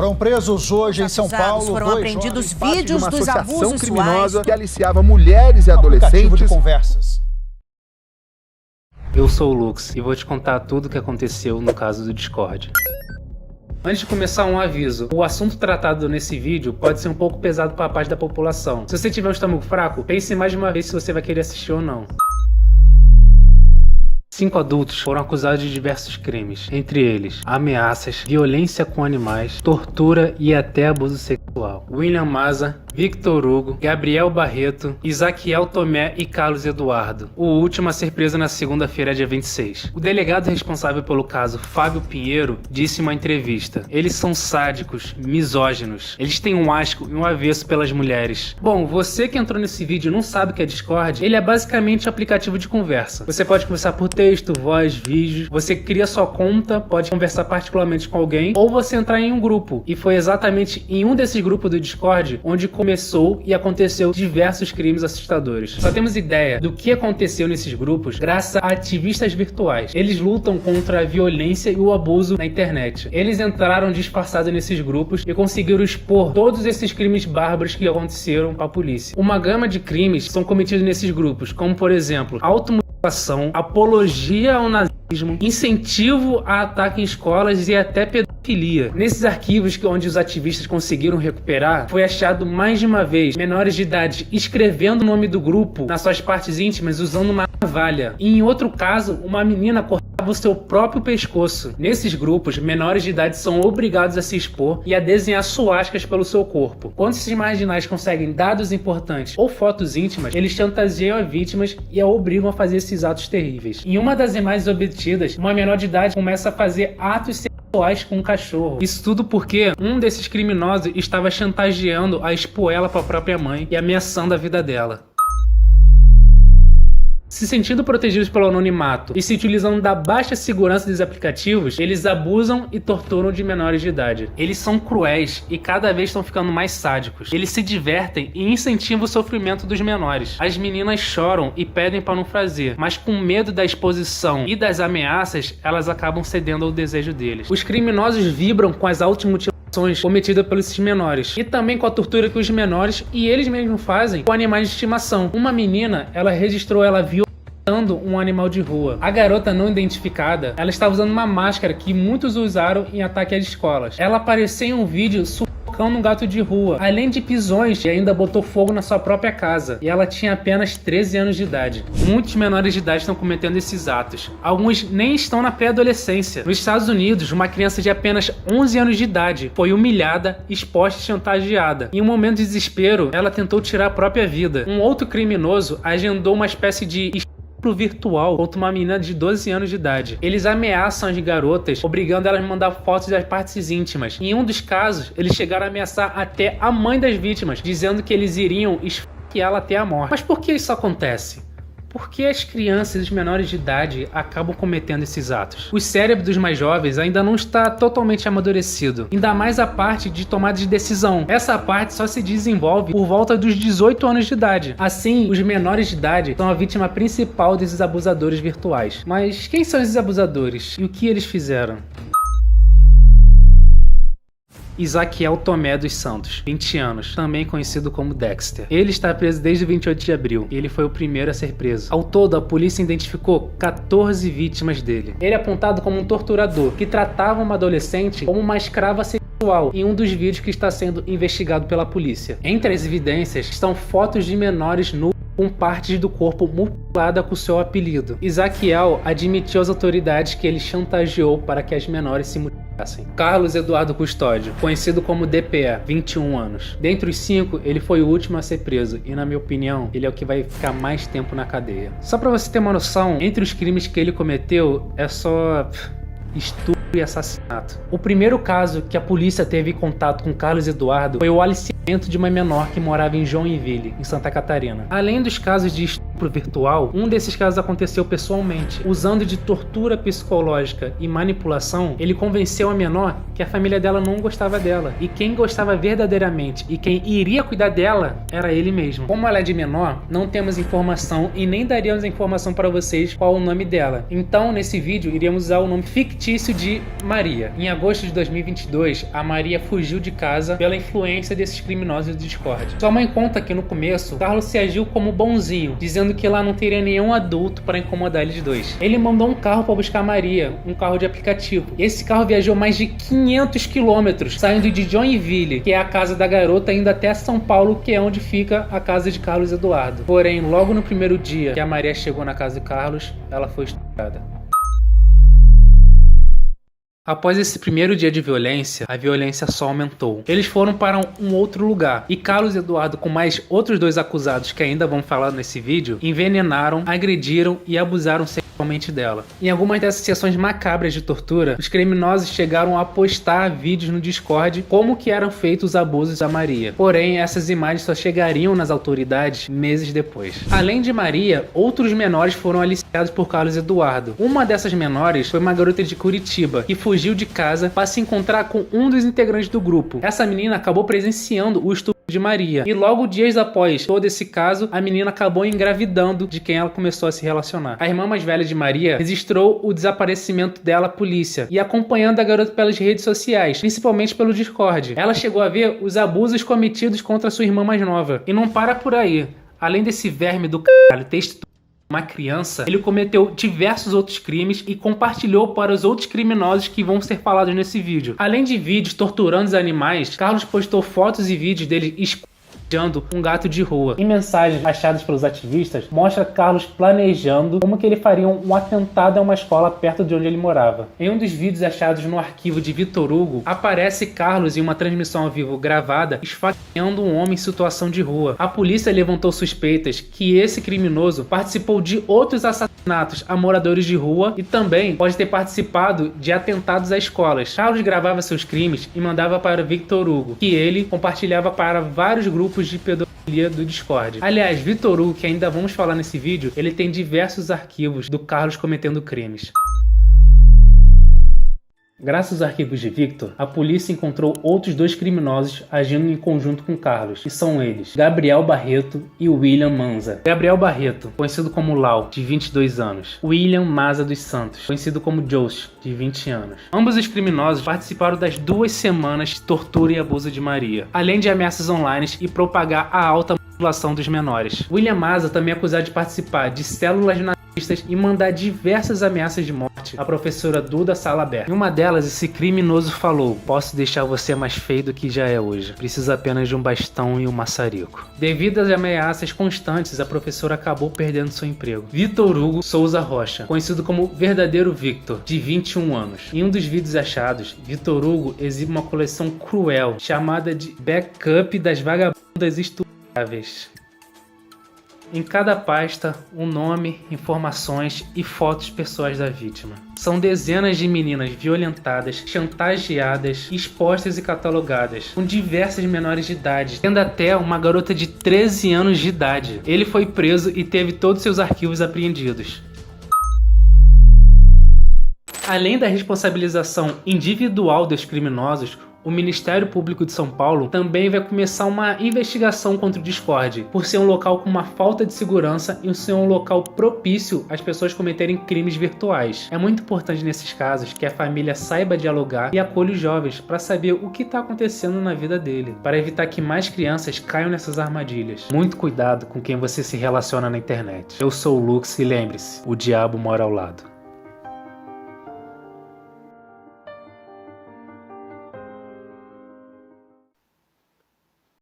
Foram presos hoje em São Paulo foram apreendidos vídeos dos abusos criminosa que aliciava mulheres e adolescentes. De conversas. Eu sou o Lux e vou te contar tudo o que aconteceu no caso do Discord. Antes de começar, um aviso. O assunto tratado nesse vídeo pode ser um pouco pesado para a parte da população. Se você tiver um estômago fraco, pense mais de uma vez se você vai querer assistir ou não. 5 adultos foram acusados de diversos crimes, entre eles ameaças, violência com animais, tortura e até abuso sexual. William Maza, Victor Hugo, Gabriel Barreto, Isaquiel Tomé e Carlos Eduardo, o último a ser preso na segunda-feira, dia 26. O delegado responsável pelo caso, Fábio Pinheiro, disse em uma entrevista: eles são sádicos, misóginos, eles têm um asco e um avesso pelas mulheres. Bom, você que entrou nesse vídeo e não sabe o que é Discord, ele é basicamente um aplicativo de conversa. Você pode conversar por texto, voz, vídeos, você cria sua conta, pode conversar particularmente com alguém, ou você entrar em um grupo. E foi exatamente em um desses grupos do Discord onde começou e aconteceu diversos crimes assustadores. Só temos ideia do que aconteceu nesses grupos graças a ativistas virtuais. Eles lutam contra a violência e o abuso na internet. Eles entraram disfarçados nesses grupos e conseguiram expor todos esses crimes bárbaros que aconteceram para a polícia. Uma gama de crimes são cometidos nesses grupos, como por exemplo, automutilação, apologia ao nazismo, incentivo a ataque em escolas e até pedofilia. Nesses arquivos onde os ativistas conseguiram recuperar, foi achado mais de uma vez menores de idade escrevendo o nome do grupo nas suas partes íntimas usando uma navalha. E em outro caso, uma menina cortava o seu próprio pescoço. Nesses grupos, menores de idade são obrigados a se expor e a desenhar suascas pelo seu corpo. Quando esses marginais conseguem dados importantes ou fotos íntimas, eles chantageiam as vítimas e a obrigam a fazer esses atos terríveis. Em uma das imagens obtidas, uma menor de idade começa a fazer atos sexuais com um cachorro. Isso tudo porque um desses criminosos estava chantageando a expor ela para a própria mãe e ameaçando a vida dela. Se sentindo protegidos pelo anonimato e se utilizando da baixa segurança dos aplicativos, eles abusam e torturam de menores de idade. Eles são cruéis e cada vez estão ficando mais sádicos. Eles se divertem e incentivam o sofrimento dos menores. As meninas choram e pedem para não fazer, mas com medo da exposição e das ameaças, elas acabam cedendo ao desejo deles. Os criminosos vibram com as automutilações cometidas pelos menores e também com a tortura que os menores e eles mesmos fazem com animais de estimação. Uma menina, ela registrou ela violando um animal de rua. A garota não identificada, ela estava usando uma máscara que muitos usaram em ataque às escolas. Ela apareceu em um vídeo sufocando um gato de rua, além de pisões, e ainda botou fogo na sua própria casa. E ela tinha apenas 13 anos de idade. Muitos menores de idade estão cometendo esses atos. Alguns nem estão na pré-adolescência. Nos Estados Unidos, uma criança de apenas 11 anos de idade foi humilhada, exposta e chantageada. Em um momento de desespero, ela tentou tirar a própria vida. Um outro criminoso agendou uma espécie de virtual contra uma menina de 12 anos de idade. Eles ameaçam as garotas, obrigando elas a mandar fotos das partes íntimas. Em um dos casos, eles chegaram a ameaçar até a mãe das vítimas, dizendo que eles iriam esfaqueá-la até a morte. Mas por que isso acontece? Por que as crianças e os menores de idade acabam cometendo esses atos? O cérebro dos mais jovens ainda não está totalmente amadurecido, ainda mais a parte de tomada de decisão. Essa parte só se desenvolve por volta dos 18 anos de idade. Assim, os menores de idade são a vítima principal desses abusadores virtuais. Mas quem são esses abusadores e o que eles fizeram? Isaquiel Tomé dos Santos, 20 anos, também conhecido como Dexter. Ele está preso desde 28 de abril e ele foi o primeiro a ser preso. Ao todo, a polícia identificou 14 vítimas dele. Ele é apontado como um torturador que tratava uma adolescente como uma escrava sexual em um dos vídeos que está sendo investigado pela polícia. Entre as evidências estão fotos de menores nus com partes do corpo mutilada com seu apelido. Isaquiel admitiu às autoridades que ele chantageou para que as menores se mutilassem. Carlos Eduardo Custódio, conhecido como DPE, 21 anos. Dentre os 5, ele foi o último a ser preso e, na minha opinião, ele é o que vai ficar mais tempo na cadeia. Só para você ter uma noção, entre os crimes que ele cometeu, é só estupro e assassinato. O primeiro caso que a polícia teve contato com Carlos Eduardo foi o aliciamento de uma menor que morava em Joinville, em Santa Catarina. Além dos casos de estupro estupro virtual, um desses casos aconteceu pessoalmente. Usando de tortura psicológica e manipulação, ele convenceu a menor que a família dela não gostava dela, e quem gostava verdadeiramente e quem iria cuidar dela era ele mesmo. Como ela é de menor, não temos informação e nem daríamos a informação para vocês qual o nome dela. Então, nesse vídeo, iríamos usar o nome fictício de Maria. Em agosto de 2022, a Maria fugiu de casa pela influência desses criminosos do Discord. Sua mãe conta que no começo, Carlos se agiu como bonzinho, dizendo que lá não teria nenhum adulto para incomodar eles dois. Ele mandou um carro para buscar Maria, um carro de aplicativo. Esse carro viajou mais de 500 quilômetros, saindo de Joinville, que é a casa da garota, indo até São Paulo, que é onde fica a casa de Carlos Eduardo. Porém, logo no primeiro dia que a Maria chegou na casa de Carlos, ela foi estuprada. Após esse primeiro dia de violência, a violência só aumentou. Eles foram para um outro lugar e Carlos Eduardo, com mais outros dois acusados que ainda vão falar nesse vídeo, envenenaram, agrediram e abusaram sexualmente dela. Em algumas dessas sessões macabras de tortura, os criminosos chegaram a postar vídeos no Discord como que eram feitos os abusos a Maria. Porém, essas imagens só chegariam nas autoridades meses depois. Além de Maria, outros menores foram aliciados por Carlos Eduardo. Uma dessas menores foi uma garota de Curitiba, que fugiu de casa para se encontrar com um dos integrantes do grupo. Essa menina acabou presenciando o estupro de Maria. E logo dias após todo esse caso, a menina acabou engravidando de quem ela começou a se relacionar. A irmã mais velha de Maria registrou o desaparecimento dela à polícia e acompanhando a garota pelas redes sociais, principalmente pelo Discord. Ela chegou a ver os abusos cometidos contra sua irmã mais nova. E não para por aí. Além desse verme do caralho ter estupro uma criança, ele cometeu diversos outros crimes e compartilhou para os outros criminosos que vão ser falados nesse vídeo. Além de vídeos torturando os animais, Carlos postou fotos e vídeos dele um gato de rua. Em mensagens achadas pelos ativistas, mostra Carlos planejando como que ele faria um atentado a uma escola perto de onde ele morava. Em um dos vídeos achados no arquivo de Vitor Hugo, aparece Carlos em uma transmissão ao vivo gravada esfaqueando um homem em situação de rua. A polícia levantou suspeitas que esse criminoso participou de outros assassinatos a moradores de rua e também pode ter participado de atentados a escolas. Carlos gravava seus crimes e mandava para Vitor Hugo, que ele compartilhava para vários grupos de pedofilia do Discord. Aliás, Vitor Hugo, que ainda vamos falar nesse vídeo, ele tem diversos arquivos do Carlos cometendo crimes. Graças aos arquivos de Victor, a polícia encontrou outros dois criminosos agindo em conjunto com Carlos, que são eles, Gabriel Barreto e William Manza. Gabriel Barreto, conhecido como Lau, de 22 anos. William Maza dos Santos, conhecido como Josh, de 20 anos. Ambos os criminosos participaram das 2 semanas de tortura e abuso de Maria, além de ameaças online e propagar a alta manipulação dos menores. William Maza também é acusado de participar de células nazistas e mandar diversas ameaças de morte à professora Duda Salabert. Em uma delas, esse criminoso falou: "Posso deixar você mais feio do que já é hoje. Preciso apenas de um bastão e um maçarico." Devido às ameaças constantes, a professora acabou perdendo seu emprego. Vitor Hugo Souza Rocha, conhecido como Verdadeiro Victor, de 21 anos. Em um dos vídeos achados, Vitor Hugo exibe uma coleção cruel chamada de Backup das Vagabundas Estupráveis. Em cada pasta, um nome, informações e fotos pessoais da vítima. São dezenas de meninas violentadas, chantageadas, expostas e catalogadas, com diversas menores de idade, tendo até uma garota de 13 anos de idade. Ele foi preso e teve todos seus arquivos apreendidos. Além da responsabilização individual dos criminosos, o Ministério Público de São Paulo também vai começar uma investigação contra o Discord, por ser um local com uma falta de segurança e ser um local propício às pessoas cometerem crimes virtuais. É muito importante nesses casos que a família saiba dialogar e acolha os jovens para saber o que está acontecendo na vida dele, para evitar que mais crianças caiam nessas armadilhas. Muito cuidado com quem você se relaciona na internet. Eu sou o Lux e lembre-se, o diabo mora ao lado.